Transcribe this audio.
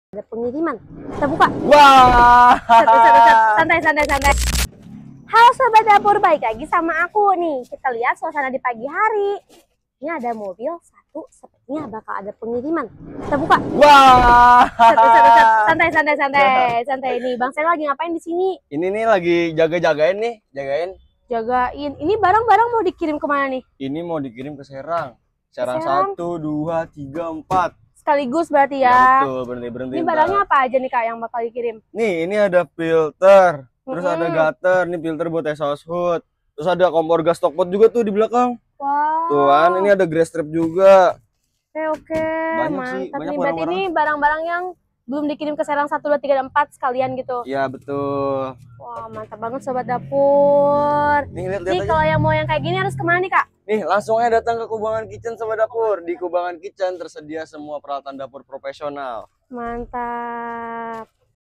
Ada pengiriman. Kita buka. Wah. Santai. Halo sobat dapur, balik lagi sama aku nih. Kita lihat suasana di pagi hari. Ini ada mobil satu, sepertinya bakal ada pengiriman. Kita buka. Wah. Santai. Nih, Bang Sel lagi ngapain di sini? Ini nih lagi jagain nih, Jagain. Ini barang-barang mau dikirim kemana nih? Ini mau dikirim ke Serang. Serang 1, 2, 3, 4. Sekaligus berarti ya. Ya betul, berhenti. Ini barangnya apa aja nih Kak yang bakal dikirim? Nih, ini ada filter, terus ada gutter, ini filter buat exhaust hood. Terus ada kompor gas stockpot juga tuh di belakang. Wow. Tuh kan, ini ada grass strip juga. Oke. Banyak sih, Mantap banyak nih. Berarti ini barang-barang yang belum dikirim ke Serang 1, 2, 3, dan 4 sekalian gitu. Iya, betul. Wah, mantap banget sobat dapur. Nih, lihat Nih, aja. kalau yang mau yang kayak gini harus kemana nih Kak? Nih, langsung aja datang ke Kubangan Kitchen sobat dapur. Di Kubangan Kitchen tersedia semua peralatan dapur profesional. Mantap.